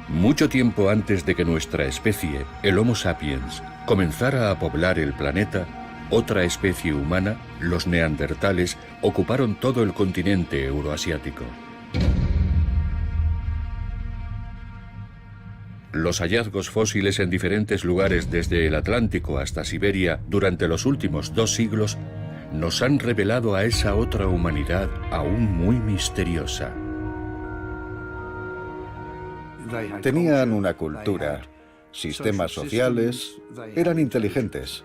Mucho tiempo antes de que nuestra especie, el Homo sapiens, comenzara a poblar el planeta, otra especie humana, los neandertales, ocuparon todo el continente euroasiático. Los hallazgos fósiles en diferentes lugares desde el Atlántico hasta Siberia durante los últimos 2 siglos nos han revelado a esa otra humanidad aún muy misteriosa. Tenían una cultura, sistemas sociales, eran inteligentes.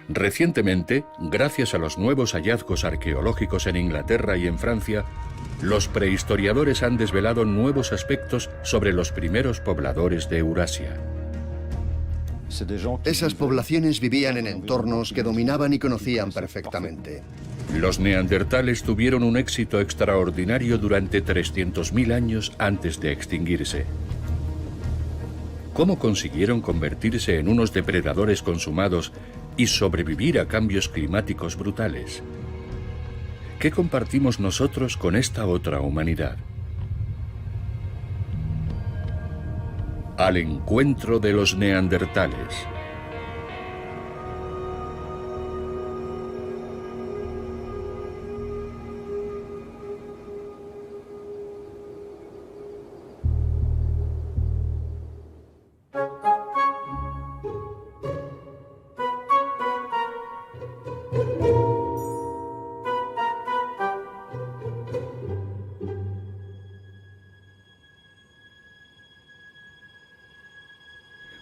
Recientemente, gracias a los nuevos hallazgos arqueológicos en Inglaterra y en Francia, los prehistoriadores han desvelado nuevos aspectos sobre los primeros pobladores de Eurasia. Esas poblaciones vivían en entornos que dominaban y conocían perfectamente. Los neandertales tuvieron un éxito extraordinario durante 300.000 años antes de extinguirse. ¿Cómo consiguieron convertirse en unos depredadores consumados y sobrevivir a cambios climáticos brutales? ¿Qué compartimos nosotros con esta otra humanidad? Al encuentro de los neandertales.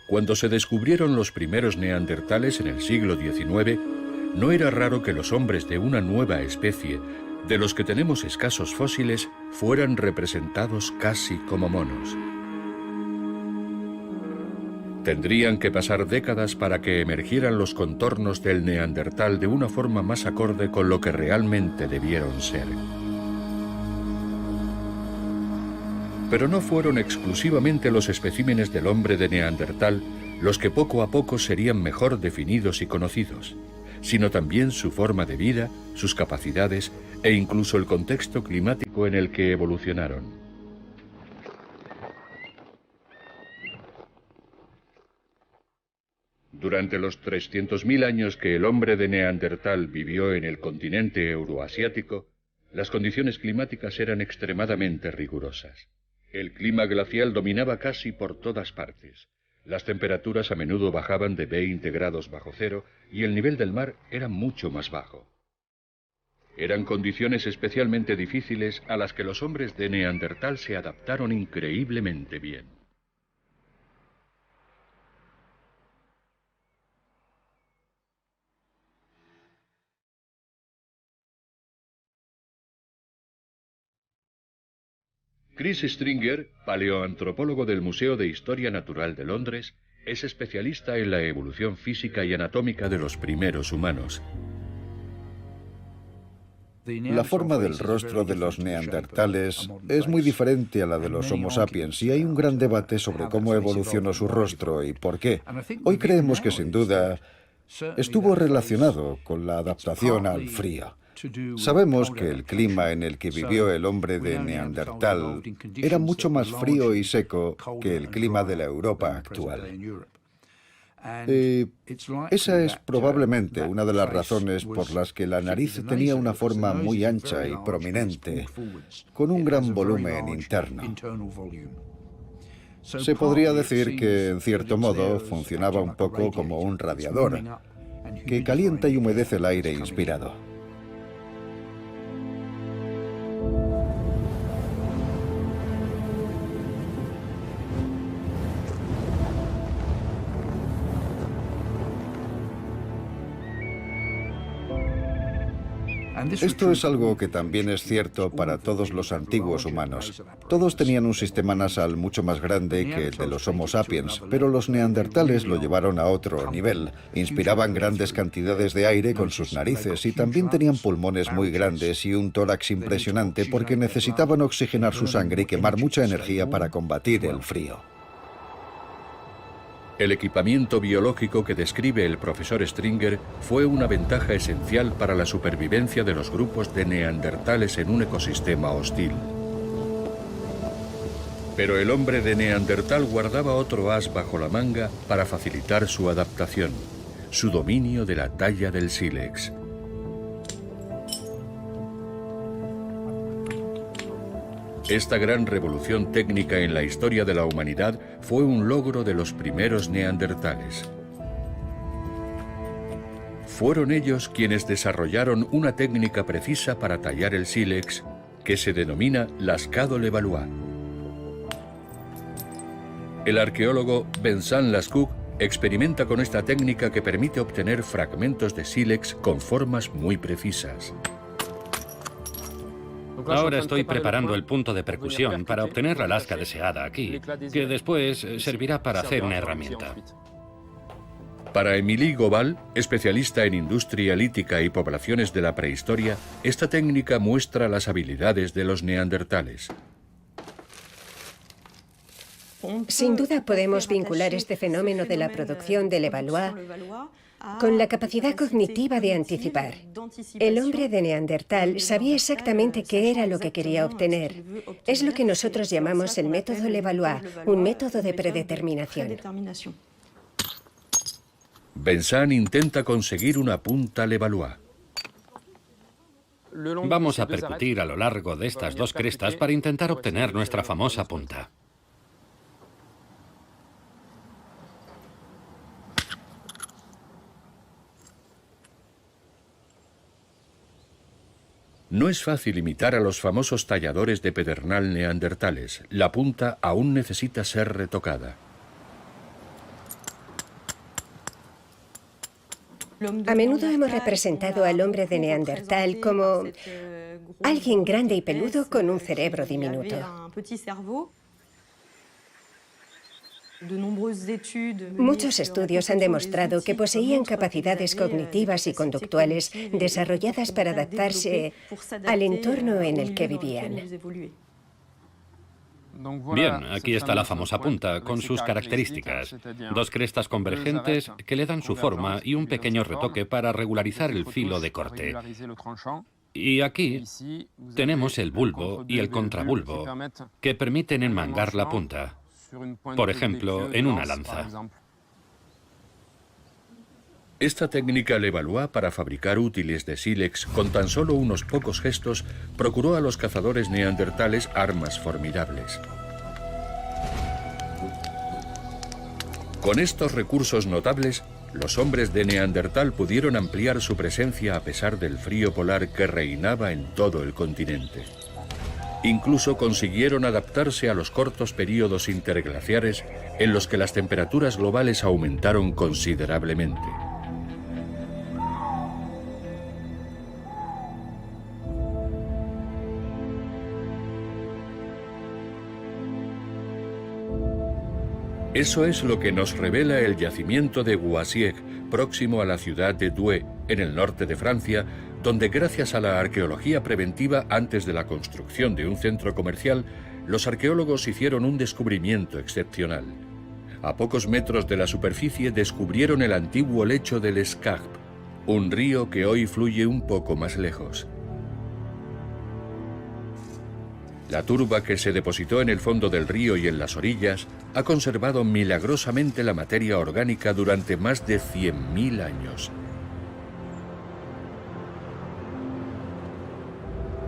Cuando se descubrieron los primeros neandertales en el siglo XIX, no era raro que los hombres de una nueva especie, de los que tenemos escasos fósiles, fueran representados casi como monos. Tendrían que pasar décadas para que emergieran los contornos del neandertal de una forma más acorde con lo que realmente debieron ser. Pero no fueron exclusivamente los especímenes del hombre de Neandertal los que poco a poco serían mejor definidos y conocidos, sino también su forma de vida, sus capacidades e incluso el contexto climático en el que evolucionaron. Durante los 300.000 años que el hombre de Neandertal vivió en el continente euroasiático, las condiciones climáticas eran extremadamente rigurosas. El clima glacial dominaba casi por todas partes. Las temperaturas a menudo bajaban de 20 grados bajo cero y el nivel del mar era mucho más bajo. Eran condiciones especialmente difíciles a las que los hombres de Neandertal se adaptaron increíblemente bien. Chris Stringer, paleoantropólogo del Museo de Historia Natural de Londres, es especialista en la evolución física y anatómica de los primeros humanos. La forma del rostro de los neandertales es muy diferente a la de los Homo sapiens y hay un gran debate sobre cómo evolucionó su rostro y por qué. Hoy creemos que sin duda estuvo relacionado con la adaptación al frío. Sabemos que el clima en el que vivió el hombre de Neandertal era mucho más frío y seco que el clima de la Europa actual. Esa es probablemente una de las razones por las que la nariz tenía una forma muy ancha y prominente, con un gran volumen interno. Se podría decir que, en cierto modo, funcionaba un poco como un radiador, que calienta y humedece el aire inspirado. Esto es algo que también es cierto para todos los antiguos humanos. Todos tenían un sistema nasal mucho más grande que el de los Homo sapiens, pero los neandertales lo llevaron a otro nivel. Inspiraban grandes cantidades de aire con sus narices y también tenían pulmones muy grandes y un tórax impresionante porque necesitaban oxigenar su sangre y quemar mucha energía para combatir el frío. El equipamiento biológico que describe el profesor Stringer fue una ventaja esencial para la supervivencia de los grupos de neandertales en un ecosistema hostil. Pero el hombre de Neandertal guardaba otro as bajo la manga para facilitar su adaptación, su dominio de la talla del sílex. Esta gran revolución técnica en la historia de la humanidad fue un logro de los primeros neandertales. Fueron ellos quienes desarrollaron una técnica precisa para tallar el sílex que se denomina lascado Levallois. El arqueólogo Vincent Lascaux experimenta con esta técnica que permite obtener fragmentos de sílex con formas muy precisas. Ahora estoy preparando el punto de percusión para obtener la lasca deseada aquí, que después servirá para hacer una herramienta. Para Émilie Gobal, especialista en industria lítica y poblaciones de la prehistoria, esta técnica muestra las habilidades de los neandertales. Sin duda podemos vincular este fenómeno de la producción de Levallois con la capacidad cognitiva de anticipar. El hombre de Neandertal sabía exactamente qué era lo que quería obtener. Es lo que nosotros llamamos el método Levallois, un método de predeterminación. Vincent intenta conseguir una punta Levallois. Vamos a percutir a lo largo de estas dos crestas para intentar obtener nuestra famosa punta. No es fácil imitar a los famosos talladores de pedernal neandertales. La punta aún necesita ser retocada. A menudo hemos representado al hombre de Neandertal como alguien grande y peludo con un cerebro diminuto. Muchos estudios han demostrado que poseían capacidades cognitivas y conductuales desarrolladas para adaptarse al entorno en el que vivían. Bien, aquí está la famosa punta, con sus características. Dos crestas convergentes que le dan su forma y un pequeño retoque para regularizar el filo de corte. Y aquí tenemos el bulbo y el contrabulbo, que permiten enmangar la punta. Por ejemplo, en una lanza. Esta técnica Levallois para fabricar útiles de sílex con tan solo unos pocos gestos procuró a los cazadores neandertales armas formidables. Con estos recursos notables, los hombres de Neandertal pudieron ampliar su presencia a pesar del frío polar que reinaba en todo el continente. Incluso consiguieron adaptarse a los cortos períodos interglaciares en los que las temperaturas globales aumentaron considerablemente. Eso es lo que nos revela el yacimiento de Goaziec, próximo a la ciudad de Douai, en el norte de Francia, donde gracias a la arqueología preventiva antes de la construcción de un centro comercial, los arqueólogos hicieron un descubrimiento excepcional. A pocos metros de la superficie descubrieron el antiguo lecho del Escarpe, un río que hoy fluye un poco más lejos. La turba que se depositó en el fondo del río y en las orillas ha conservado milagrosamente la materia orgánica durante más de 100.000 años.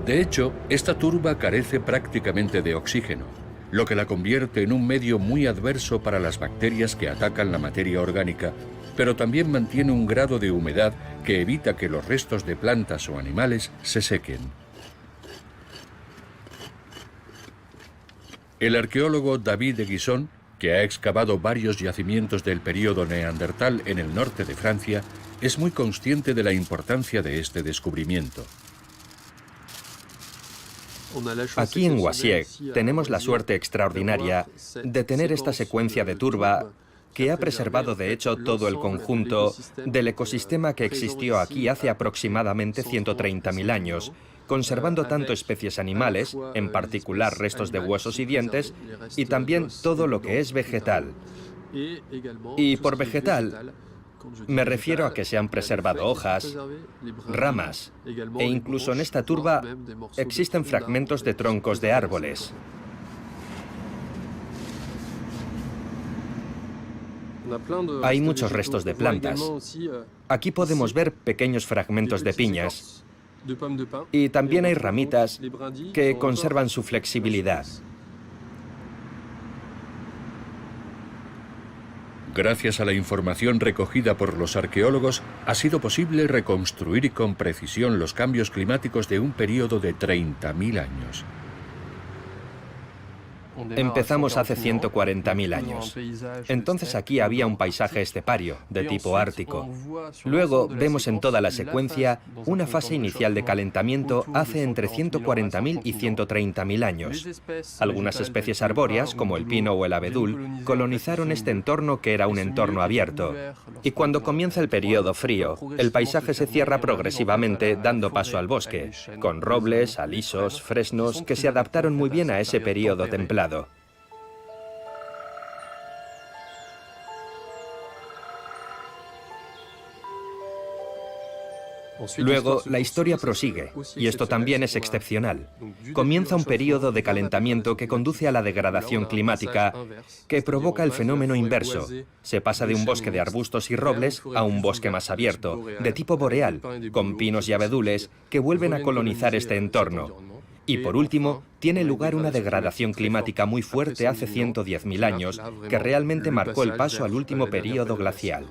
De hecho, esta turba carece prácticamente de oxígeno, lo que la convierte en un medio muy adverso para las bacterias que atacan la materia orgánica, pero también mantiene un grado de humedad que evita que los restos de plantas o animales se sequen. El arqueólogo David de Guisson, que ha excavado varios yacimientos del período neandertal en el norte de Francia, es muy consciente de la importancia de este descubrimiento. Aquí en Goaziec tenemos la suerte extraordinaria de tener esta secuencia de turba que ha preservado de hecho todo el conjunto del ecosistema que existió aquí hace aproximadamente 130.000 años, conservando tanto especies animales, en particular restos de huesos y dientes, y también todo lo que es vegetal. Y por vegetal me refiero a que se han preservado hojas, ramas, e incluso en esta turba existen fragmentos de troncos de árboles. Hay muchos restos de plantas. Aquí podemos ver pequeños fragmentos de piñas. Y también hay ramitas que conservan su flexibilidad. Gracias a la información recogida por los arqueólogos, ha sido posible reconstruir con precisión los cambios climáticos de un periodo de 30.000 años. Empezamos hace 140.000 años. Entonces aquí había un paisaje estepario, de tipo ártico. Luego vemos en toda la secuencia una fase inicial de calentamiento hace entre 140.000 y 130.000 años. Algunas especies arbóreas, como el pino o el abedul, colonizaron este entorno que era un entorno abierto. Y cuando comienza el periodo frío, el paisaje se cierra progresivamente, dando paso al bosque, con robles, alisos, fresnos, que se adaptaron muy bien a ese periodo templado. Luego, la historia prosigue, y esto también es excepcional. Comienza un periodo de calentamiento que conduce a la degradación climática, que provoca el fenómeno inverso. Se pasa de un bosque de arbustos y robles a un bosque más abierto, de tipo boreal, con pinos y abedules, que vuelven a colonizar este entorno. Y por último, tiene lugar una degradación climática muy fuerte hace 110.000 años, que realmente marcó el paso al último período glacial.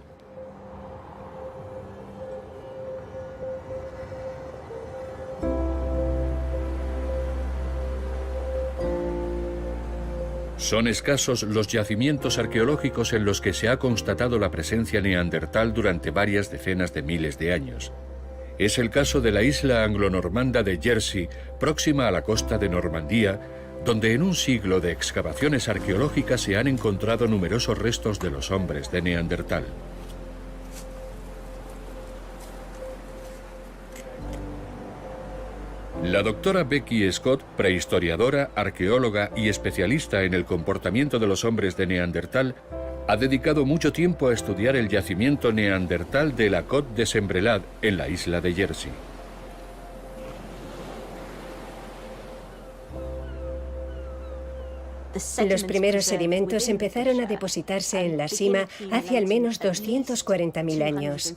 Son escasos los yacimientos arqueológicos en los que se ha constatado la presencia neandertal durante varias decenas de miles de años. Es el caso de la isla anglo-normanda de Jersey, próxima a la costa de Normandía, donde en un siglo de excavaciones arqueológicas se han encontrado numerosos restos de los hombres de Neandertal. La doctora Becky Scott, prehistoriadora, arqueóloga y especialista en el comportamiento de los hombres de Neandertal, ha dedicado mucho tiempo a estudiar el yacimiento neandertal de la Côte de Sembrelade, en la isla de Jersey. Los primeros sedimentos empezaron a depositarse en la cima hace al menos 240.000 años,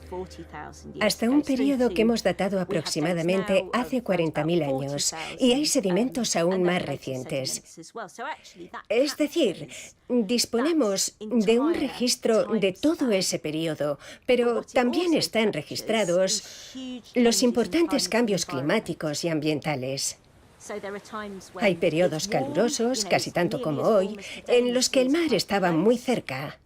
hasta un periodo que hemos datado aproximadamente hace 40.000 años, y hay sedimentos aún más recientes. Es decir, disponemos de un registro de todo ese periodo, pero también están registrados los importantes cambios climáticos y ambientales. Hay periodos calurosos, casi tanto como hoy, en los que el mar estaba muy cerca.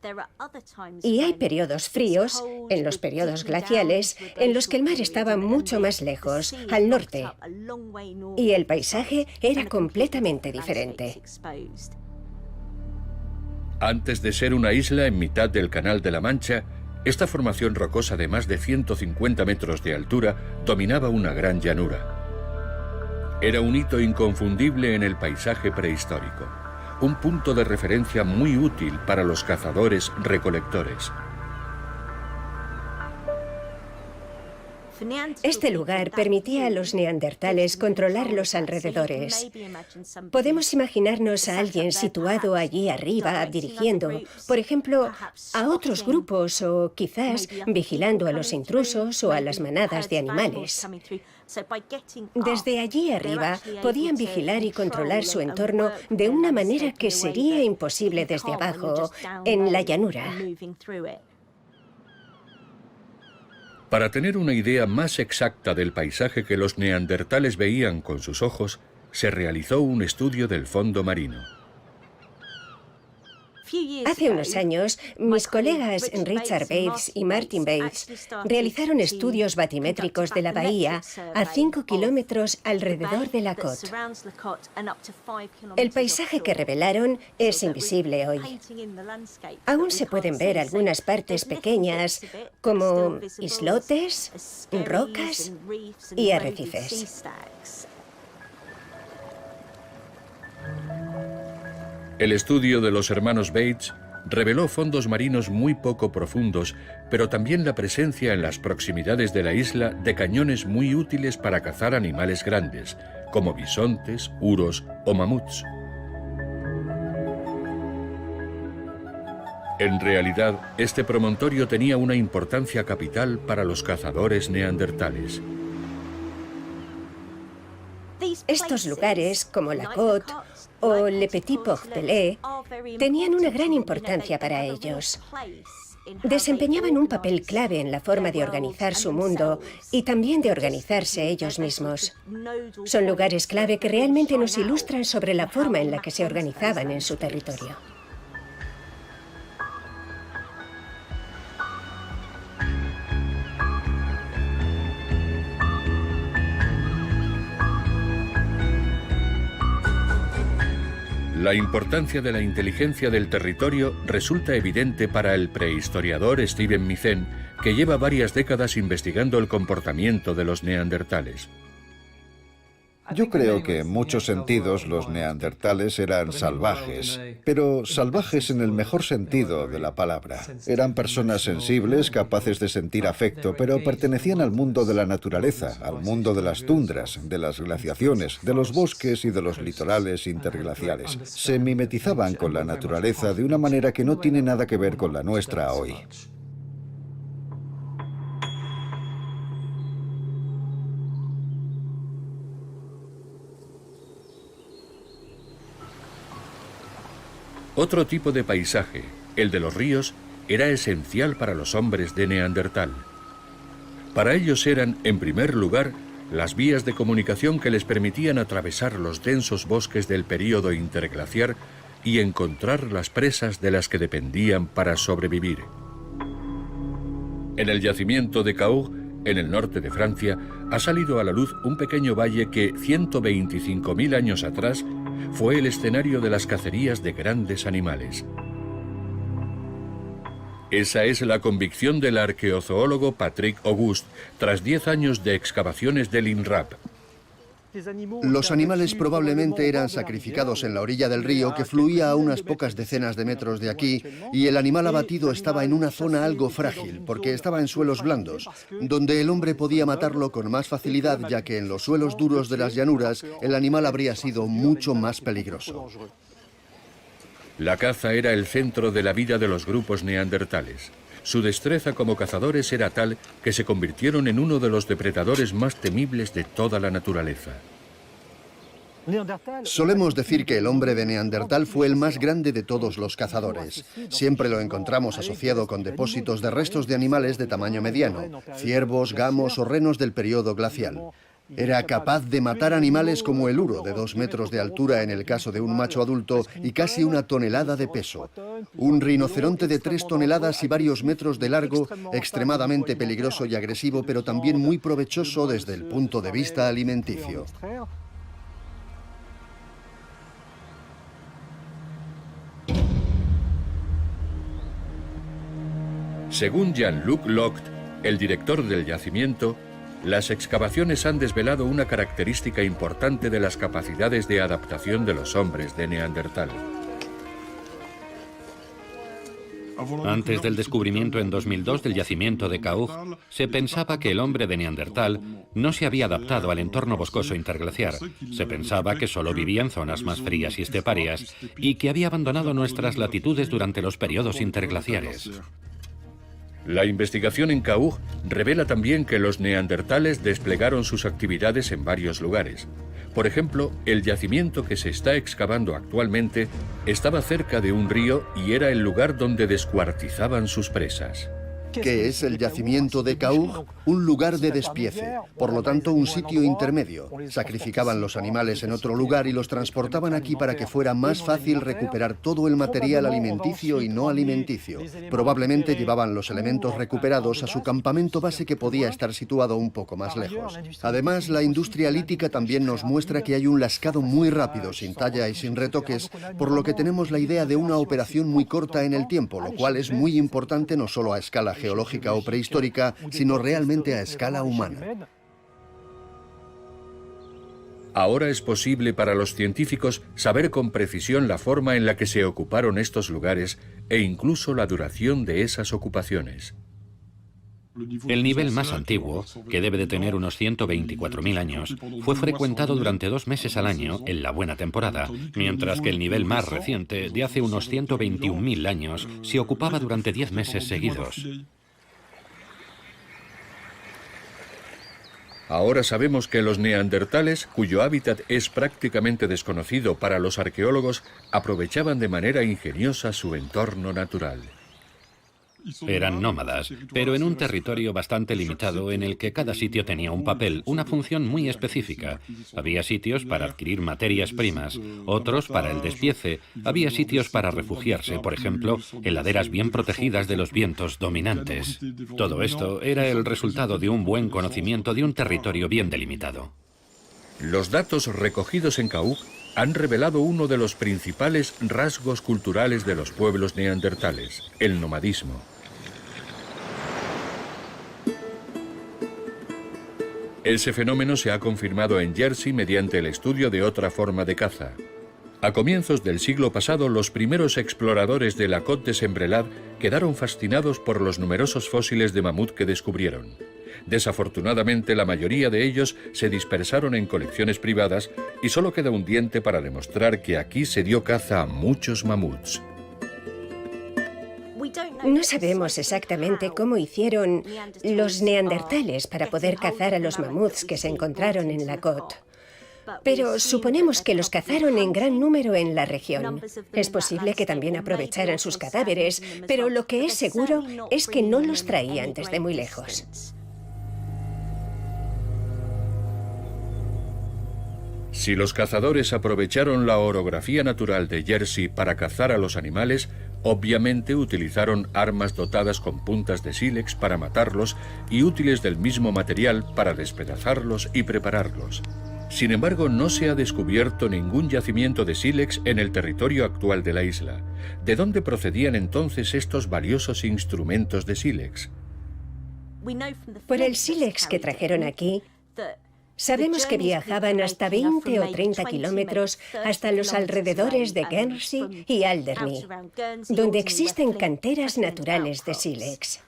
Y hay periodos fríos, en los periodos glaciales, en los que el mar estaba mucho más lejos, al norte. Y el paisaje era completamente diferente. Antes de ser una isla en mitad del Canal de la Mancha, esta formación rocosa de más de 150 metros de altura dominaba una gran llanura. Era un hito inconfundible en el paisaje prehistórico, un punto de referencia muy útil para los cazadores-recolectores. Este lugar permitía a los neandertales controlar los alrededores. Podemos imaginarnos a alguien situado allí arriba, dirigiendo, por ejemplo, a otros grupos o quizás vigilando a los intrusos o a las manadas de animales. Desde allí arriba podían vigilar y controlar su entorno de una manera que sería imposible desde abajo, en la llanura. Para tener una idea más exacta del paisaje que los neandertales veían con sus ojos, se realizó un estudio del fondo marino. Hace unos años, mis colegas Richard Bates y Martin Bates realizaron estudios batimétricos de la bahía a 5 kilómetros alrededor de la Côte. El paisaje que revelaron es invisible hoy. Aún se pueden ver algunas partes pequeñas, como islotes, rocas y arrecifes. El estudio de los hermanos Bates reveló fondos marinos muy poco profundos, pero también la presencia en las proximidades de la isla de cañones muy útiles para cazar animales grandes, como bisontes, uros o mamuts. En realidad, este promontorio tenía una importancia capital para los cazadores neandertales. Estos lugares, como la Côte o Le Petit Port-Pelé, tenían una gran importancia para ellos. Desempeñaban un papel clave en la forma de organizar su mundo y también de organizarse ellos mismos. Son lugares clave que realmente nos ilustran sobre la forma en la que se organizaban en su territorio. La importancia de la inteligencia del territorio resulta evidente para el prehistoriador Steven Metzen, que lleva varias décadas investigando el comportamiento de los neandertales. Yo creo que en muchos sentidos los neandertales eran salvajes, pero salvajes en el mejor sentido de la palabra. Eran personas sensibles, capaces de sentir afecto, pero pertenecían al mundo de la naturaleza, al mundo de las tundras, de las glaciaciones, de los bosques y de los litorales interglaciales. Se mimetizaban con la naturaleza de una manera que no tiene nada que ver con la nuestra hoy. Otro tipo de paisaje, el de los ríos, era esencial para los hombres de Neandertal. Para ellos eran, en primer lugar, las vías de comunicación que les permitían atravesar los densos bosques del período interglaciar y encontrar las presas de las que dependían para sobrevivir. En el yacimiento de Cahors, en el norte de Francia, ha salido a la luz un pequeño valle que 125.000 años atrás fue el escenario de las cacerías de grandes animales. Esa es la convicción del arqueozoólogo Patrick Auguste, tras 10 años de excavaciones del INRAP. Los animales probablemente eran sacrificados en la orilla del río que fluía a unas pocas decenas de metros de aquí, y el animal abatido estaba en una zona algo frágil porque estaba en suelos blandos, donde el hombre podía matarlo con más facilidad, ya que en los suelos duros de las llanuras el animal habría sido mucho más peligroso. La caza era el centro de la vida de los grupos neandertales. Su destreza como cazadores era tal que se convirtieron en uno de los depredadores más temibles de toda la naturaleza. Solemos decir que el hombre de Neandertal fue el más grande de todos los cazadores. Siempre lo encontramos asociado con depósitos de restos de animales de tamaño mediano, ciervos, gamos o renos del periodo glacial. Era capaz de matar animales como el uro, de 2 metros de altura en el caso de un macho adulto y casi 1 tonelada de peso. Un rinoceronte de 3 toneladas y varios metros de largo, extremadamente peligroso y agresivo, pero también muy provechoso desde el punto de vista alimenticio. Según Jean-Luc Locht, el director del yacimiento, las excavaciones han desvelado una característica importante de las capacidades de adaptación de los hombres de Neandertal. Antes del descubrimiento en 2002 del yacimiento de Cahors, se pensaba que el hombre de Neandertal no se había adaptado al entorno boscoso interglaciar. Se pensaba que solo vivía en zonas más frías y esteparias y que había abandonado nuestras latitudes durante los periodos interglaciares. La investigación en Cahors revela también que los neandertales desplegaron sus actividades en varios lugares. Por ejemplo, el yacimiento que se está excavando actualmente estaba cerca de un río y era el lugar donde descuartizaban sus presas. ¿Qué es el yacimiento de Cahors? Un lugar de despiece, por lo tanto un sitio intermedio. Sacrificaban los animales en otro lugar y los transportaban aquí para que fuera más fácil recuperar todo el material alimenticio y no alimenticio. Probablemente llevaban los elementos recuperados a su campamento base, que podía estar situado un poco más lejos. Además, la industria lítica también nos muestra que hay un lascado muy rápido, sin talla y sin retoques, por lo que tenemos la idea de una operación muy corta en el tiempo, lo cual es muy importante no solo a escala geológica o prehistórica, sino realmente a escala humana. Ahora es posible para los científicos saber con precisión la forma en la que se ocuparon estos lugares e incluso la duración de esas ocupaciones. El nivel más antiguo, que debe de tener unos 124.000 años, fue frecuentado durante 2 meses al año en la buena temporada, mientras que el nivel más reciente, de hace unos 121.000 años, se ocupaba durante 10 meses seguidos. Ahora sabemos que los neandertales, cuyo hábitat es prácticamente desconocido para los arqueólogos, aprovechaban de manera ingeniosa su entorno natural. Eran nómadas, pero en un territorio bastante limitado en el que cada sitio tenía un papel, una función muy específica. Había sitios para adquirir materias primas, otros para el despiece, había sitios para refugiarse, por ejemplo, en laderas bien protegidas de los vientos dominantes. Todo esto era el resultado de un buen conocimiento de un territorio bien delimitado. Los datos recogidos en Kauk han revelado uno de los principales rasgos culturales de los pueblos neandertales, el nomadismo. Ese fenómeno se ha confirmado en Jersey mediante el estudio de otra forma de caza. A comienzos del siglo pasado, los primeros exploradores de la Côte de Sembrelat quedaron fascinados por los numerosos fósiles de mamut que descubrieron. Desafortunadamente, la mayoría de ellos se dispersaron en colecciones privadas y solo queda un diente para demostrar que aquí se dio caza a muchos mamuts. No sabemos exactamente cómo hicieron los neandertales para poder cazar a los mamuts que se encontraron en la Côte. Pero suponemos que los cazaron en gran número en la región. Es posible que también aprovecharan sus cadáveres, pero lo que es seguro es que no los traían desde muy lejos. Si los cazadores aprovecharon la orografía natural de Jersey para cazar a los animales, obviamente utilizaron armas dotadas con puntas de sílex para matarlos y útiles del mismo material para despedazarlos y prepararlos. Sin embargo, no se ha descubierto ningún yacimiento de sílex en el territorio actual de la isla. ¿De dónde procedían entonces estos valiosos instrumentos de sílex? Por el sílex que trajeron aquí, sabemos que viajaban hasta 20 o 30 kilómetros hasta los alrededores de Guernsey y Alderney, donde existen canteras naturales de sílex.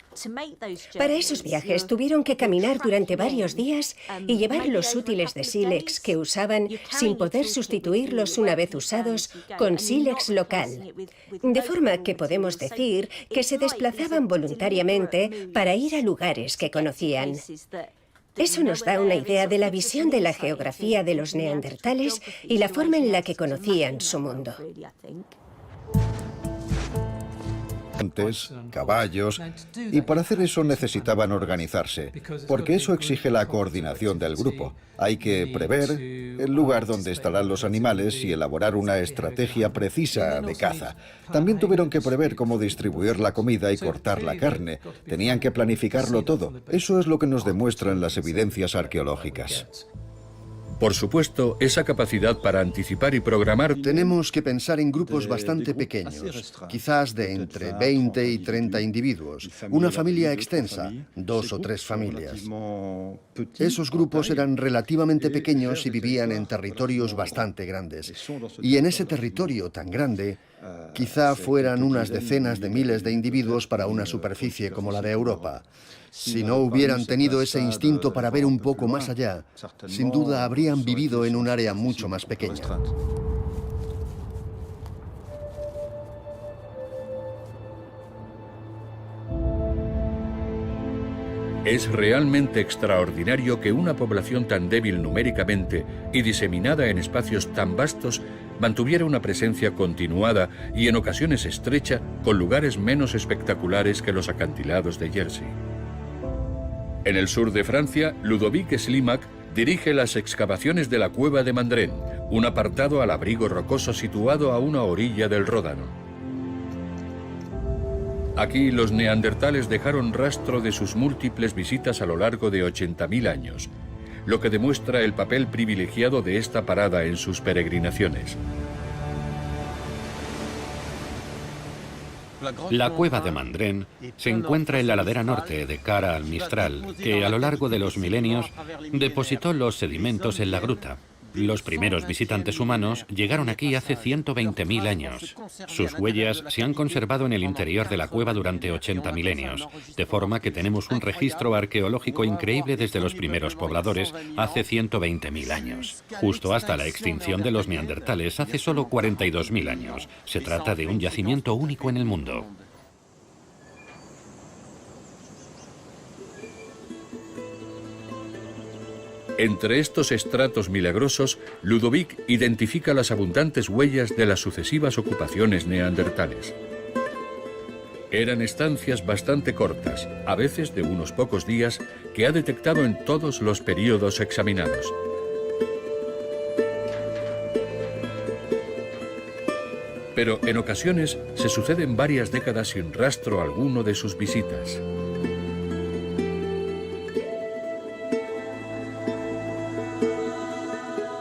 Para esos viajes tuvieron que caminar durante varios días y llevar los útiles de sílex que usaban sin poder sustituirlos una vez usados con sílex local. De forma que podemos decir que se desplazaban voluntariamente para ir a lugares que conocían. Eso nos da una idea de la visión de la geografía de los neandertales y la forma en la que conocían su mundo. Caballos, y para hacer eso necesitaban organizarse, porque eso exige la coordinación del grupo. Hay que prever el lugar donde estarán los animales y elaborar una estrategia precisa de caza. También tuvieron que prever cómo distribuir la comida y cortar la carne. Tenían que planificarlo todo. Eso es lo que nos demuestran las evidencias arqueológicas. Por supuesto, esa capacidad para anticipar y programar... Tenemos que pensar en grupos bastante pequeños, quizás de entre 20 y 30 individuos, una familia extensa, 2 o 3 familias. Esos grupos eran relativamente pequeños y vivían en territorios bastante grandes. Y en ese territorio tan grande, quizá fueran unas decenas de miles de individuos para una superficie como la de Europa. Si no hubieran tenido ese instinto para ver un poco más allá, sin duda habrían vivido en un área mucho más pequeña. Es realmente extraordinario que una población tan débil numéricamente y diseminada en espacios tan vastos mantuviera una presencia continuada y en ocasiones estrecha con lugares menos espectaculares que los acantilados de Jersey. En el sur de Francia, Ludovic Slimak dirige las excavaciones de la cueva de Mandren, un apartado al abrigo rocoso situado a una orilla del Ródano. Aquí los neandertales dejaron rastro de sus múltiples visitas a lo largo de 80.000 años, lo que demuestra el papel privilegiado de esta parada en sus peregrinaciones. La cueva de Mandren se encuentra en la ladera norte de cara al Mistral, que a lo largo de los milenios depositó los sedimentos en la gruta. Los primeros visitantes humanos llegaron aquí hace 120.000 años. Sus huellas se han conservado en el interior de la cueva durante 80 milenios, de forma que tenemos un registro arqueológico increíble desde los primeros pobladores hace 120.000 años, justo hasta la extinción de los neandertales hace solo 42.000 años. Se trata de un yacimiento único en el mundo. Entre estos estratos milagrosos, Ludovic identifica las abundantes huellas de las sucesivas ocupaciones neandertales. Eran estancias bastante cortas, a veces de unos pocos días, que ha detectado en todos los períodos examinados. Pero en ocasiones se suceden varias décadas sin rastro alguno de sus visitas.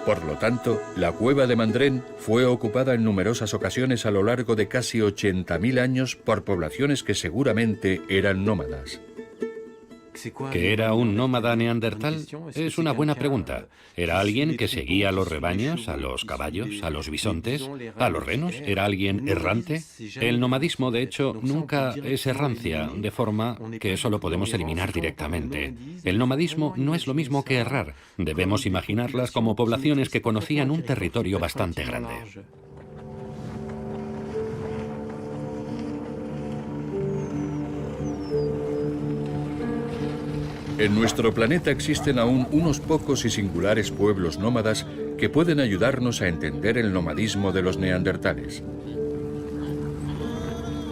Por lo tanto, la cueva de Mandren fue ocupada en numerosas ocasiones a lo largo de casi 80.000 años por poblaciones que seguramente eran nómadas. ¿Qué era un nómada neandertal? Es una buena pregunta. ¿Era alguien que seguía a los rebaños, a los caballos, a los bisontes, a los renos? ¿Era alguien errante? El nomadismo, de hecho, nunca es errancia, de forma que eso lo podemos eliminar directamente. El nomadismo no es lo mismo que errar. Debemos imaginarlas como poblaciones que conocían un territorio bastante grande. En nuestro planeta existen aún unos pocos y singulares pueblos nómadas que pueden ayudarnos a entender el nomadismo de los neandertales.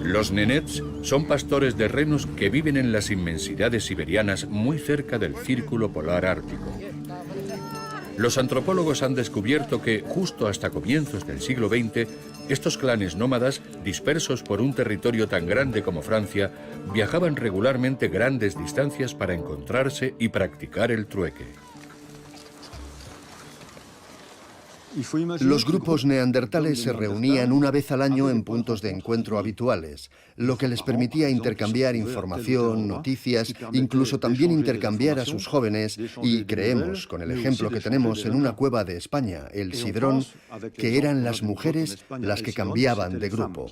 Los nenets son pastores de renos que viven en las inmensidades siberianas muy cerca del círculo polar ártico. Los antropólogos han descubierto que, justo hasta comienzos del siglo XX, estos clanes nómadas, dispersos por un territorio tan grande como Francia, viajaban regularmente grandes distancias para encontrarse y practicar el trueque. Los grupos neandertales se reunían una vez al año en puntos de encuentro habituales, lo que les permitía intercambiar información, noticias, incluso también intercambiar a sus jóvenes, y creemos, con el ejemplo que tenemos en una cueva de España, el Sidrón, que eran las mujeres las que cambiaban de grupo.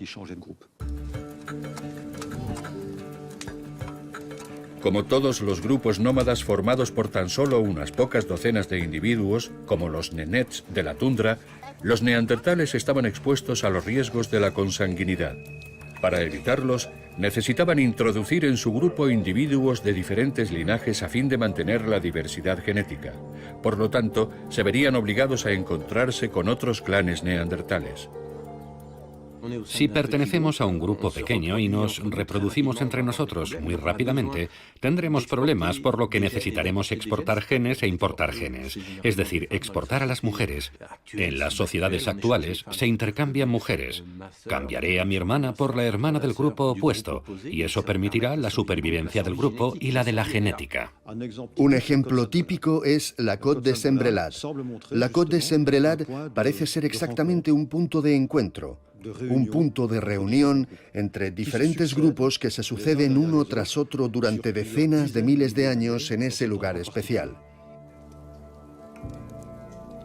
Como todos los grupos nómadas formados por tan solo unas pocas docenas de individuos, como los nenets de la tundra, los neandertales estaban expuestos a los riesgos de la consanguinidad. Para evitarlos, necesitaban introducir en su grupo individuos de diferentes linajes a fin de mantener la diversidad genética. Por lo tanto, se verían obligados a encontrarse con otros clanes neandertales. Si pertenecemos a un grupo pequeño y nos reproducimos entre nosotros muy rápidamente, tendremos problemas, por lo que necesitaremos exportar genes e importar genes, es decir, exportar a las mujeres. En las sociedades actuales se intercambian mujeres. Cambiaré a mi hermana por la hermana del grupo opuesto, y eso permitirá la supervivencia del grupo y la de la genética. Un ejemplo típico es la Côte de Sembrelat. La Côte de Sembrelat parece ser exactamente un punto de encuentro, un punto de reunión entre diferentes grupos que se suceden uno tras otro durante decenas de miles de años en ese lugar especial.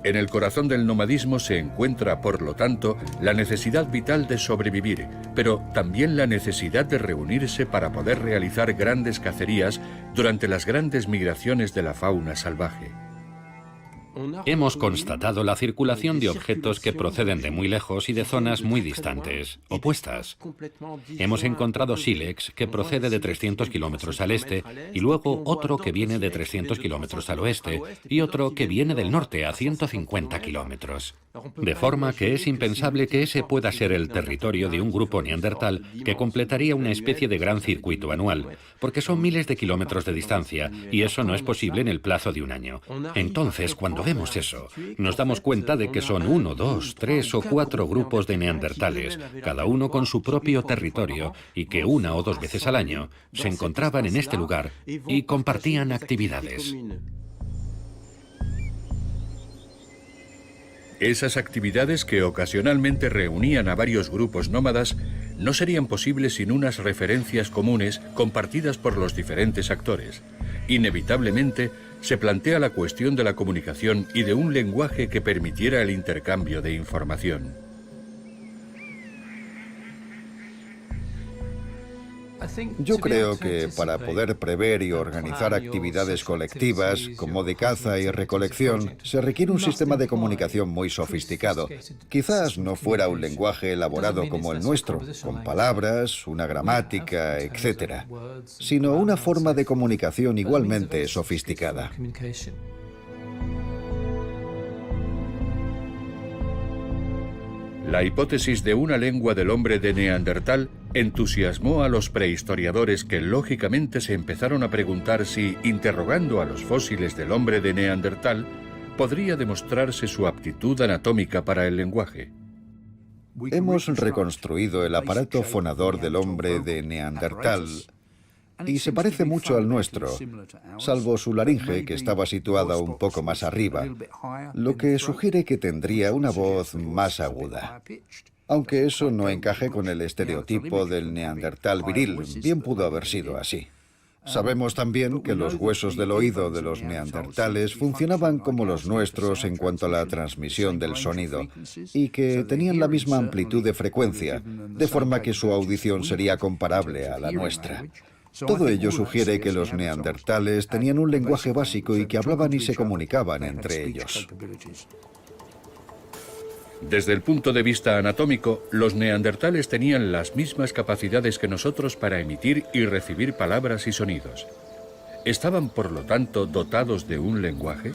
En el corazón del nomadismo se encuentra, por lo tanto, la necesidad vital de sobrevivir, pero también la necesidad de reunirse para poder realizar grandes cacerías durante las grandes migraciones de la fauna salvaje. Hemos constatado la circulación de objetos que proceden de muy lejos y de zonas muy distantes, opuestas. Hemos encontrado sílex que procede de 300 kilómetros al este, y luego otro que viene de 300 kilómetros al oeste, y otro que viene del norte a 150 kilómetros. De forma que es impensable que ese pueda ser el territorio de un grupo neandertal que completaría una especie de gran circuito anual, porque son miles de kilómetros de distancia, y eso no es posible en el plazo de un año. Entonces, cuando vemos eso, nos damos cuenta de que son 1, 2, 3 o 4 grupos de neandertales, cada uno con su propio territorio, y que 1 o 2 veces al año se encontraban en este lugar y compartían actividades. Esas actividades, que ocasionalmente reunían a varios grupos nómadas, no serían posibles sin unas referencias comunes compartidas por los diferentes actores. Inevitablemente, se plantea la cuestión de la comunicación y de un lenguaje que permitiera el intercambio de información. Yo creo que para poder prever y organizar actividades colectivas, como de caza y recolección, se requiere un sistema de comunicación muy sofisticado. Quizás no fuera un lenguaje elaborado como el nuestro, con palabras, una gramática, etc., sino una forma de comunicación igualmente sofisticada. La hipótesis de una lengua del hombre de Neandertal entusiasmó a los prehistoriadores que lógicamente se empezaron a preguntar si, interrogando a los fósiles del hombre de Neandertal, podría demostrarse su aptitud anatómica para el lenguaje. Hemos reconstruido el aparato fonador del hombre de Neandertal y se parece mucho al nuestro, salvo su laringe, que estaba situada un poco más arriba, lo que sugiere que tendría una voz más aguda. Aunque eso no encaje con el estereotipo del neandertal viril, bien pudo haber sido así. Sabemos también que los huesos del oído de los neandertales funcionaban como los nuestros en cuanto a la transmisión del sonido, y que tenían la misma amplitud de frecuencia, de forma que su audición sería comparable a la nuestra. Todo ello sugiere que los neandertales tenían un lenguaje básico y que hablaban y se comunicaban entre ellos. Desde el punto de vista anatómico, los neandertales tenían las mismas capacidades que nosotros para emitir y recibir palabras y sonidos. ¿Estaban, por lo tanto, dotados de un lenguaje?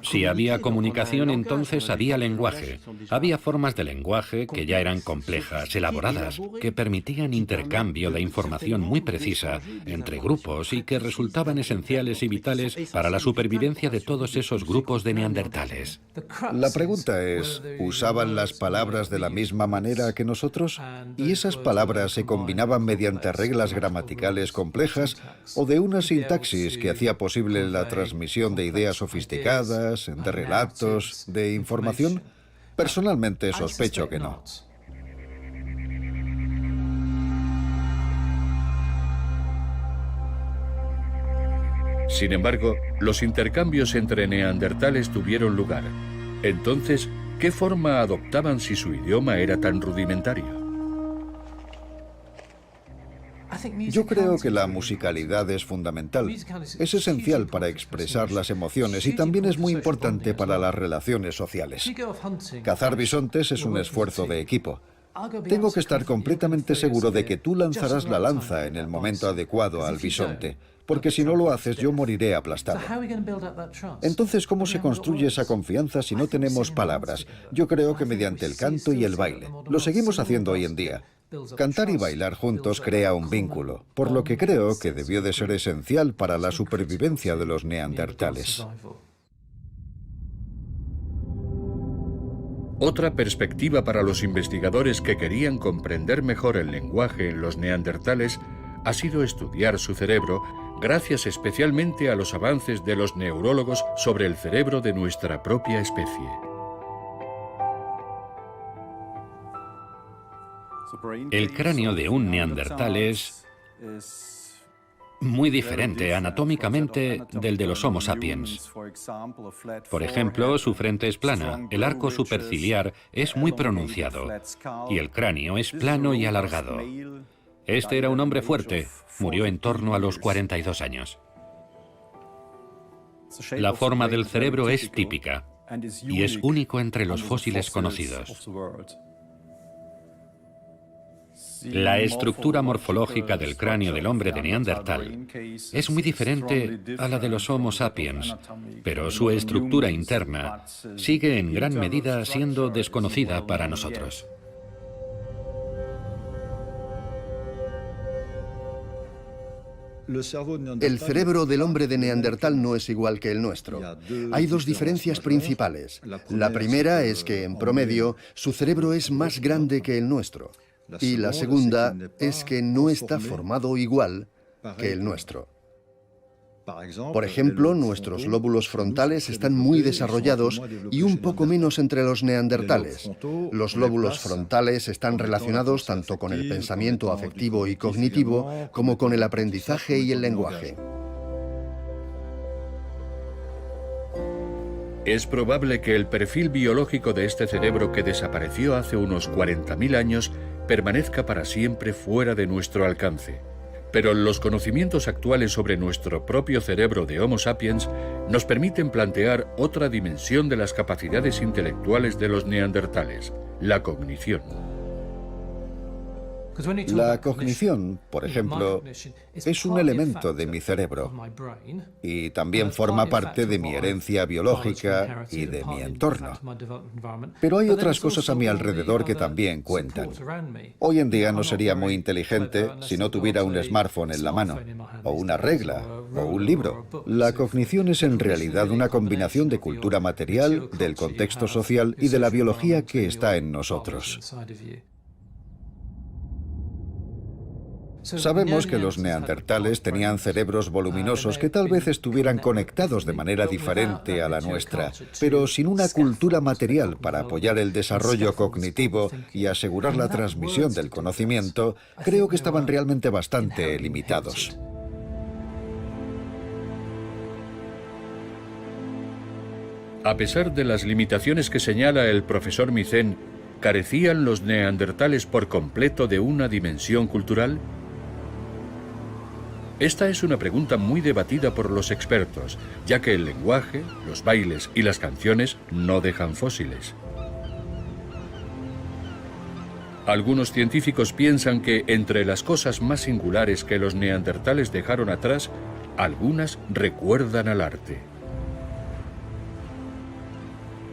Si había comunicación, entonces había lenguaje. Había formas de lenguaje que ya eran complejas, elaboradas, que permitían intercambio de información muy precisa entre grupos y que resultaban esenciales y vitales para la supervivencia de todos esos grupos de neandertales. La pregunta es, ¿usaban las palabras de la misma manera que nosotros? ¿Y esas palabras se combinaban mediante reglas gramaticales complejas o de una sintaxis que hacía posible la transmisión de ideas sofisticadas, de relatos, de información? Personalmente sospecho que no. Sin embargo, los intercambios entre neandertales tuvieron lugar. Entonces, ¿qué forma adoptaban si su idioma era tan rudimentario? Yo creo que la musicalidad es fundamental. Es esencial para expresar las emociones y también es muy importante para las relaciones sociales. Cazar bisontes es un esfuerzo de equipo. Tengo que estar completamente seguro de que tú lanzarás la lanza en el momento adecuado al bisonte, porque si no lo haces yo moriré aplastado. Entonces, ¿cómo se construye esa confianza si no tenemos palabras? Yo creo que mediante el canto y el baile. Lo seguimos haciendo hoy en día. Cantar y bailar juntos crea un vínculo, por lo que creo que debió de ser esencial para la supervivencia de los neandertales. Otra perspectiva para los investigadores que querían comprender mejor el lenguaje en los neandertales ha sido estudiar su cerebro, gracias especialmente a los avances de los neurólogos sobre el cerebro de nuestra propia especie. El cráneo de un neandertal es muy diferente anatómicamente del de los Homo sapiens. Por ejemplo, su frente es plana, el arco superciliar es muy pronunciado y el cráneo es plano y alargado. Este era un hombre fuerte, murió en torno a los 42 años. La forma del cerebro es típica y es único entre los fósiles conocidos. La estructura morfológica del cráneo del hombre de Neandertal es muy diferente a la de los Homo sapiens, pero su estructura interna sigue en gran medida siendo desconocida para nosotros. El cerebro del hombre de Neandertal no es igual que el nuestro. Hay dos diferencias principales. La primera es que, en promedio, su cerebro es más grande que el nuestro. Y la segunda es que no está formado igual que el nuestro. Por ejemplo, nuestros lóbulos frontales están muy desarrollados y un poco menos entre los neandertales. Los lóbulos frontales están relacionados tanto con el pensamiento afectivo y cognitivo como con el aprendizaje y el lenguaje. Es probable que el perfil biológico de este cerebro que desapareció hace unos 40.000 años permanezca para siempre fuera de nuestro alcance. Pero los conocimientos actuales sobre nuestro propio cerebro de Homo sapiens nos permiten plantear otra dimensión de las capacidades intelectuales de los neandertales, la cognición. La cognición, por ejemplo, es un elemento de mi cerebro y también forma parte de mi herencia biológica y de mi entorno. Pero hay otras cosas a mi alrededor que también cuentan. Hoy en día no sería muy inteligente si no tuviera un smartphone en la mano, o una regla, o un libro. La cognición es en realidad una combinación de cultura material, del contexto social y de la biología que está en nosotros. Sabemos que los neandertales tenían cerebros voluminosos que tal vez estuvieran conectados de manera diferente a la nuestra, pero sin una cultura material para apoyar el desarrollo cognitivo y asegurar la transmisión del conocimiento, creo que estaban realmente bastante limitados. A pesar de las limitaciones que señala el profesor Mizén, ¿carecían los neandertales por completo de una dimensión cultural? Esta es una pregunta muy debatida por los expertos, ya que el lenguaje, los bailes y las canciones no dejan fósiles. Algunos científicos piensan que entre las cosas más singulares que los neandertales dejaron atrás, algunas recuerdan al arte.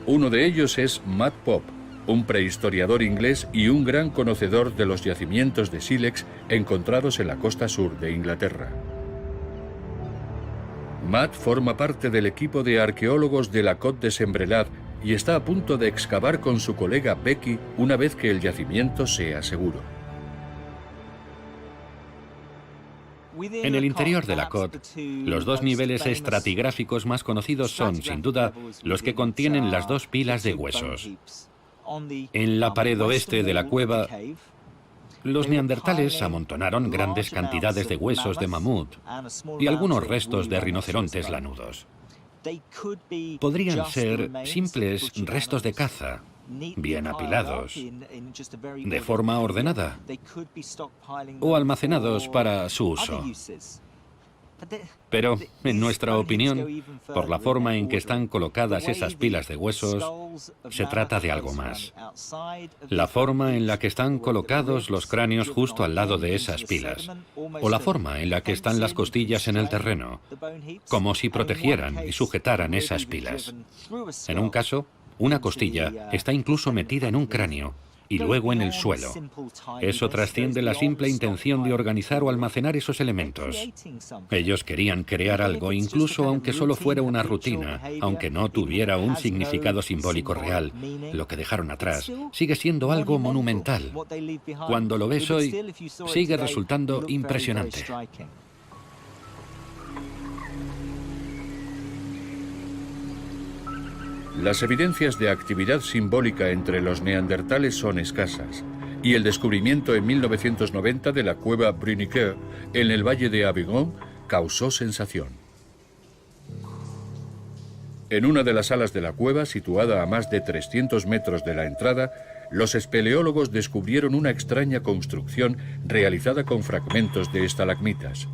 Uno de ellos es Matt Pope, un prehistoriador inglés y un gran conocedor de los yacimientos de sílex encontrados en la costa sur de Inglaterra. Matt forma parte del equipo de arqueólogos de la Côte de Sembrelat y está a punto de excavar con su colega Becky una vez que el yacimiento sea seguro. En el interior de la Côte, los dos niveles estratigráficos más conocidos son, sin duda, los que contienen las dos pilas de huesos. En la pared oeste de la cueva, los neandertales amontonaron grandes cantidades de huesos de mamut y algunos restos de rinocerontes lanudos. Podrían ser simples restos de caza, bien apilados, de forma ordenada, o almacenados para su uso. Pero, en nuestra opinión, por la forma en que están colocadas esas pilas de huesos, se trata de algo más. La forma en la que están colocados los cráneos justo al lado de esas pilas, o la forma en la que están las costillas en el terreno, como si protegieran y sujetaran esas pilas. En un caso, una costilla está incluso metida en un cráneo y luego en el suelo. Eso trasciende la simple intención de organizar o almacenar esos elementos. Ellos querían crear algo, incluso aunque solo fuera una rutina, aunque no tuviera un significado simbólico real. Lo que dejaron atrás sigue siendo algo monumental. Cuando lo ves hoy, sigue resultando impresionante. Las evidencias de actividad simbólica entre los neandertales son escasas, y el descubrimiento en 1990 de la cueva Bruniquer en el valle de Avignon causó sensación. En una de las salas de la cueva, situada a más de 300 metros de la entrada, los espeleólogos descubrieron una extraña construcción realizada con fragmentos de estalagmitas.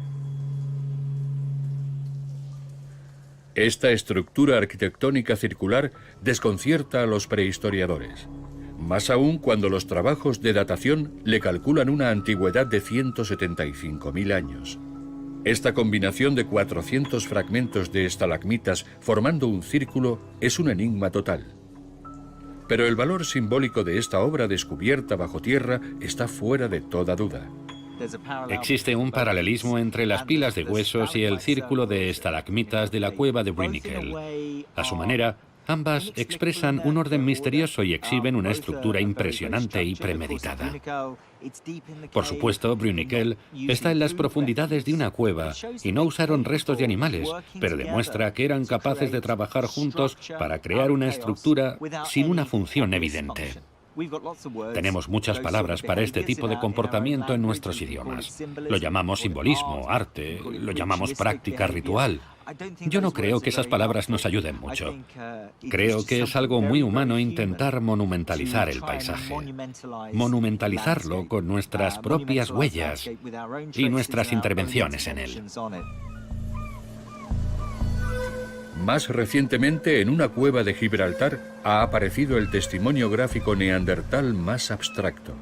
Esta estructura arquitectónica circular desconcierta a los prehistoriadores, más aún cuando los trabajos de datación le calculan una antigüedad de 175.000 años. Esta combinación de 400 fragmentos de estalagmitas formando un círculo es un enigma total. Pero el valor simbólico de esta obra descubierta bajo tierra está fuera de toda duda. Existe un paralelismo entre las pilas de huesos y el círculo de estalagmitas de la cueva de Bruniquel. A su manera, ambas expresan un orden misterioso y exhiben una estructura impresionante y premeditada. Por supuesto, Bruniquel está en las profundidades de una cueva y no usaron restos de animales, pero demuestra que eran capaces de trabajar juntos para crear una estructura sin una función evidente. Tenemos muchas palabras para este tipo de comportamiento en nuestros idiomas. Lo llamamos simbolismo, arte, lo llamamos práctica ritual. Yo no creo que esas palabras nos ayuden mucho. Creo que es algo muy humano intentar monumentalizar el paisaje. Monumentalizarlo con nuestras propias huellas y nuestras intervenciones en él. Más recientemente, en una cueva de Gibraltar, ha aparecido el testimonio gráfico neandertal más abstracto.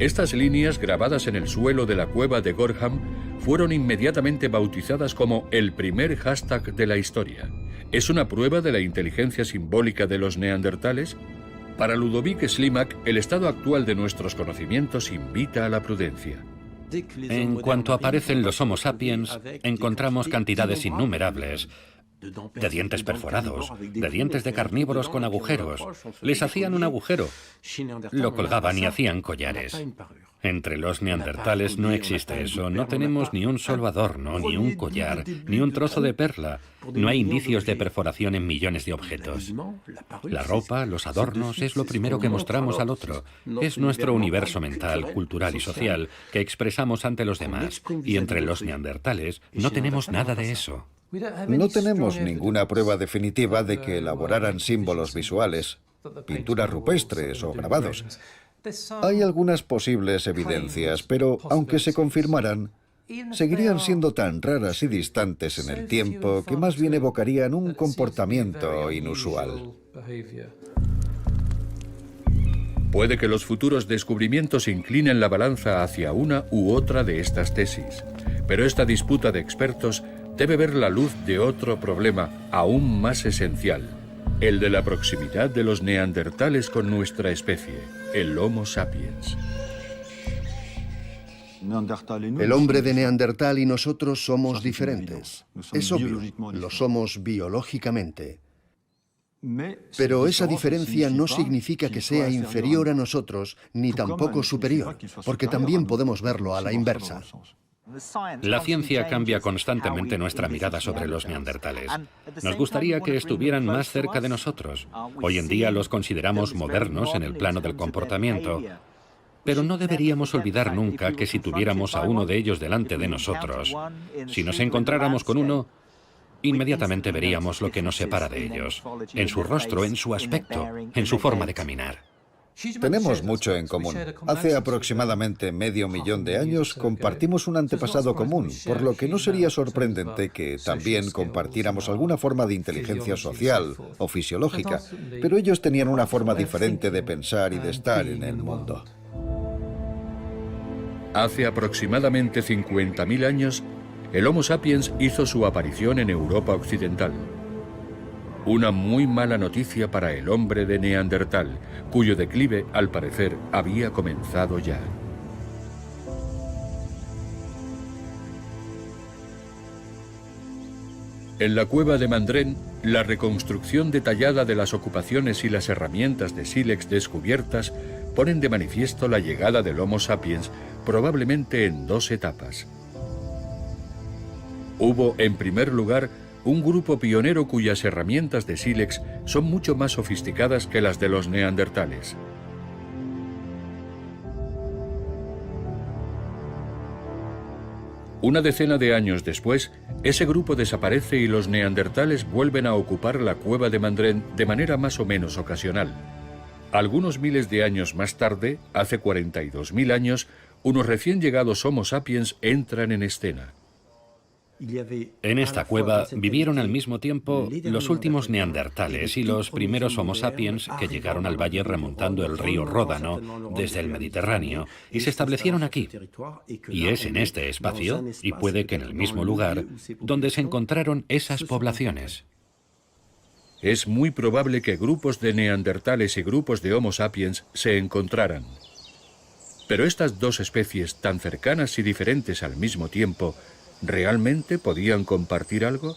Estas líneas, grabadas en el suelo de la cueva de Gorham, fueron inmediatamente bautizadas como el primer hashtag de la historia. ¿Es una prueba de la inteligencia simbólica de los neandertales? Para Ludovic Slimak, el estado actual de nuestros conocimientos invita a la prudencia. En cuanto aparecen los Homo sapiens, encontramos cantidades innumerables de dientes perforados, de dientes de carnívoros con agujeros. Les hacían un agujero, lo colgaban y hacían collares. Entre los neandertales no existe eso. No tenemos ni un solo adorno, ni un collar, ni un trozo de perla. No hay indicios de perforación en millones de objetos. La ropa, los adornos, es lo primero que mostramos al otro. Es nuestro universo mental, cultural y social que expresamos ante los demás. Y entre los neandertales no tenemos nada de eso. No tenemos ninguna prueba definitiva de que elaboraran símbolos visuales, pinturas rupestres o grabados. Hay algunas posibles evidencias, pero aunque se confirmaran, seguirían siendo tan raras y distantes en el tiempo que más bien evocarían un comportamiento inusual. Puede que los futuros descubrimientos inclinen la balanza hacia una u otra de estas tesis, pero esta disputa de expertos debe ver la luz de otro problema aún más esencial, el de la proximidad de los neandertales con nuestra especie, el Homo sapiens. El hombre de Neandertal y nosotros somos diferentes. Es obvio, lo somos biológicamente. Pero esa diferencia no significa que sea inferior a nosotros, ni tampoco superior, porque también podemos verlo a la inversa. La ciencia cambia constantemente nuestra mirada sobre los neandertales. Nos gustaría que estuvieran más cerca de nosotros. Hoy en día los consideramos modernos en el plano del comportamiento. Pero no deberíamos olvidar nunca que si tuviéramos a uno de ellos delante de nosotros, si nos encontráramos con uno, inmediatamente veríamos lo que nos separa de ellos, en su rostro, en su aspecto, en su forma de caminar. Tenemos mucho en común. Hace aproximadamente medio millón de años compartimos un antepasado común, por lo que no sería sorprendente que también compartiéramos alguna forma de inteligencia social o fisiológica, pero ellos tenían una forma diferente de pensar y de estar en el mundo. Hace aproximadamente 50.000 años, el Homo sapiens hizo su aparición en Europa occidental. Una muy mala noticia para el hombre de Neandertal, cuyo declive, al parecer, había comenzado ya. En la cueva de Mandren, la reconstrucción detallada de las ocupaciones y las herramientas de sílex descubiertas ponen de manifiesto la llegada del Homo sapiens, probablemente en dos etapas. Hubo, en primer lugar, un grupo pionero cuyas herramientas de sílex son mucho más sofisticadas que las de los neandertales. Una decena de años después, ese grupo desaparece y los neandertales vuelven a ocupar la cueva de Mandren de manera más o menos ocasional. Algunos miles de años más tarde, hace 42.000 años, unos recién llegados Homo sapiens entran en escena. En esta cueva vivieron al mismo tiempo los últimos neandertales y los primeros Homo sapiens que llegaron al valle remontando el río Ródano desde el Mediterráneo y se establecieron aquí. Y es en este espacio, y puede que en el mismo lugar, donde se encontraron esas poblaciones. Es muy probable que grupos de neandertales y grupos de Homo sapiens se encontraran. Pero estas dos especies, tan cercanas y diferentes al mismo tiempo, ¿realmente podían compartir algo?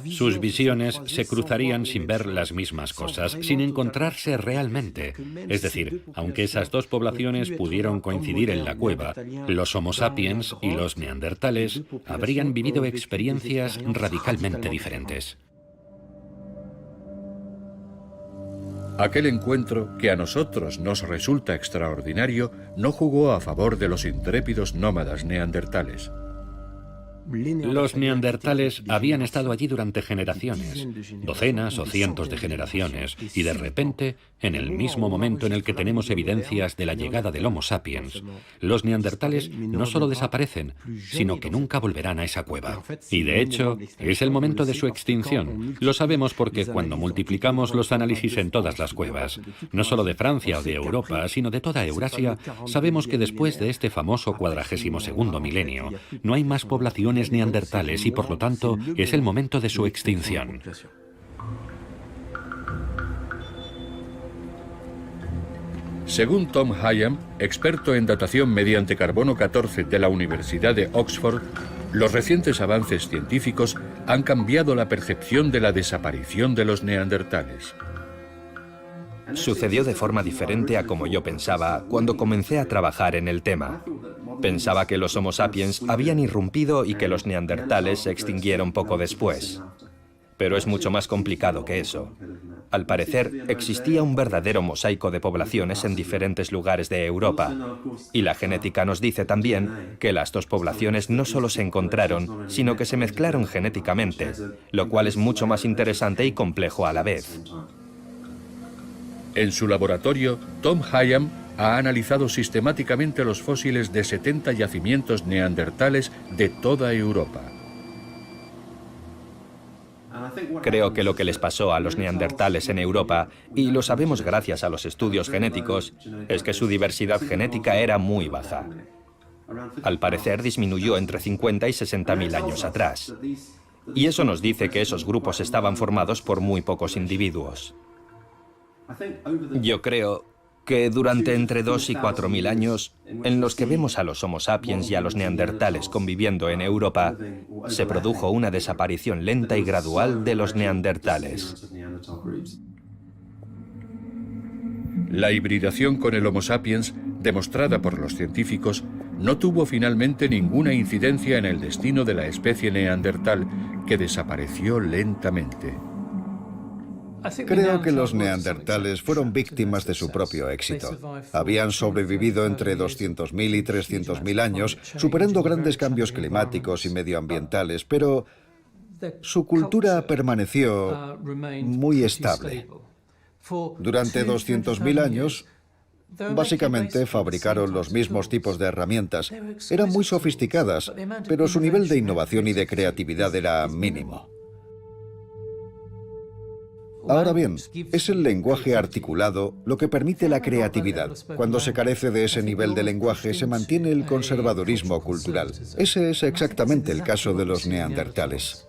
Sus visiones se cruzarían sin ver las mismas cosas, sin encontrarse realmente. Es decir, aunque esas dos poblaciones pudieron coincidir en la cueva, los Homo sapiens y los neandertales habrían vivido experiencias radicalmente diferentes. Aquel encuentro, que a nosotros nos resulta extraordinario, no jugó a favor de los intrépidos nómadas neandertales. Los neandertales habían estado allí durante generaciones, docenas o cientos de generaciones, y de repente, en el mismo momento en el que tenemos evidencias de la llegada del Homo sapiens, los neandertales no solo desaparecen, sino que nunca volverán a esa cueva. Y de hecho, es el momento de su extinción. Lo sabemos porque cuando multiplicamos los análisis en todas las cuevas, no solo de Francia o de Europa, sino de toda Eurasia, sabemos que después de este famoso 42º milenio, no hay más poblaciones neandertales y por lo tanto es el momento de su extinción. Según Tom Higham, experto en datación mediante carbono 14 de la Universidad de Oxford, los recientes avances científicos han cambiado la percepción de la desaparición de los neandertales. Sucedió de forma diferente a como yo pensaba cuando comencé a trabajar en el tema. Pensaba que los Homo sapiens habían irrumpido y que los neandertales se extinguieron poco después. Pero es mucho más complicado que eso. Al parecer, existía un verdadero mosaico de poblaciones en diferentes lugares de Europa. Y la genética nos dice también que las dos poblaciones no solo se encontraron, sino que se mezclaron genéticamente, lo cual es mucho más interesante y complejo a la vez. En su laboratorio, Tom Higham ha analizado sistemáticamente los fósiles de 70 yacimientos neandertales de toda Europa. Creo que lo que les pasó a los neandertales en Europa, y lo sabemos gracias a los estudios genéticos, es que su diversidad genética era muy baja. Al parecer disminuyó entre 50 y 60.000 años atrás. Y eso nos dice que esos grupos estaban formados por muy pocos individuos. Yo creo que durante entre 2 y 4.000 años, en los que vemos a los Homo sapiens y a los neandertales conviviendo en Europa, se produjo una desaparición lenta y gradual de los neandertales. La hibridación con el Homo sapiens, demostrada por los científicos, no tuvo finalmente ninguna incidencia en el destino de la especie neandertal, que desapareció lentamente. Creo que los neandertales fueron víctimas de su propio éxito. Habían sobrevivido entre 200.000 y 300.000 años, superando grandes cambios climáticos y medioambientales, pero su cultura permaneció muy estable. Durante 200.000 años, básicamente fabricaron los mismos tipos de herramientas. Eran muy sofisticadas, pero su nivel de innovación y de creatividad era mínimo. Ahora bien, es el lenguaje articulado lo que permite la creatividad. Cuando se carece de ese nivel de lenguaje, se mantiene el conservadurismo cultural. Ese es exactamente el caso de los neandertales.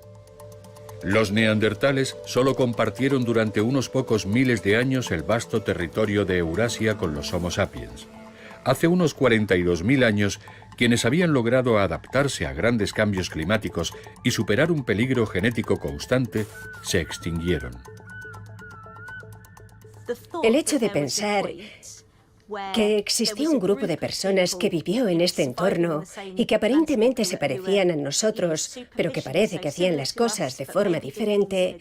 Los neandertales solo compartieron durante unos pocos miles de años el vasto territorio de Eurasia con los Homo sapiens. Hace unos 42.000 años, quienes habían logrado adaptarse a grandes cambios climáticos y superar un peligro genético constante, se extinguieron. El hecho de pensar que existía un grupo de personas que vivió en este entorno y que aparentemente se parecían a nosotros, pero que parece que hacían las cosas de forma diferente,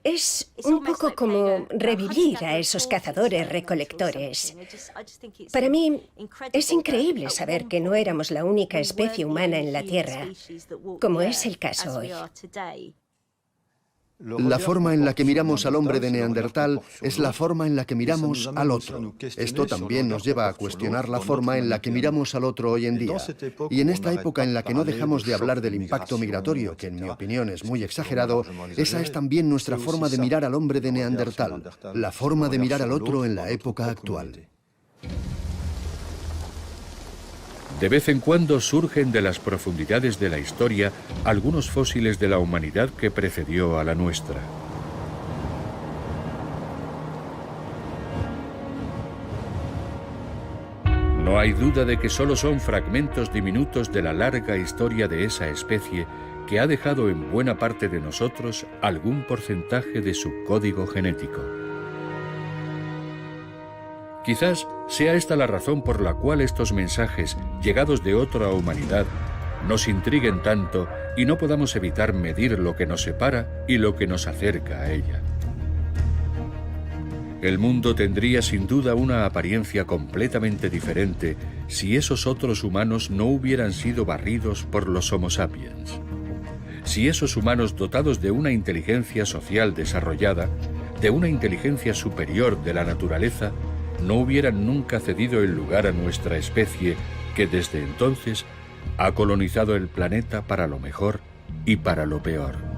es un poco como revivir a esos cazadores-recolectores. Para mí, es increíble saber que no éramos la única especie humana en la Tierra, como es el caso hoy. La forma en la que miramos al hombre de Neandertal es la forma en la que miramos al otro. Esto también nos lleva a cuestionar la forma en la que miramos al otro hoy en día. Y en esta época en la que no dejamos de hablar del impacto migratorio, que en mi opinión es muy exagerado, esa es también nuestra forma de mirar al hombre de Neandertal, la forma de mirar al otro en la época actual. De vez en cuando surgen de las profundidades de la historia algunos fósiles de la humanidad que precedió a la nuestra. No hay duda de que solo son fragmentos diminutos de la larga historia de esa especie que ha dejado en buena parte de nosotros algún porcentaje de su código genético. Quizás sea esta la razón por la cual estos mensajes, llegados de otra humanidad, nos intriguen tanto y no podamos evitar medir lo que nos separa y lo que nos acerca a ella. El mundo tendría sin duda una apariencia completamente diferente si esos otros humanos no hubieran sido barridos por los Homo sapiens. Si esos humanos dotados de una inteligencia social desarrollada, de una inteligencia superior de la naturaleza, no hubieran nunca cedido el lugar a nuestra especie que desde entonces ha colonizado el planeta para lo mejor y para lo peor.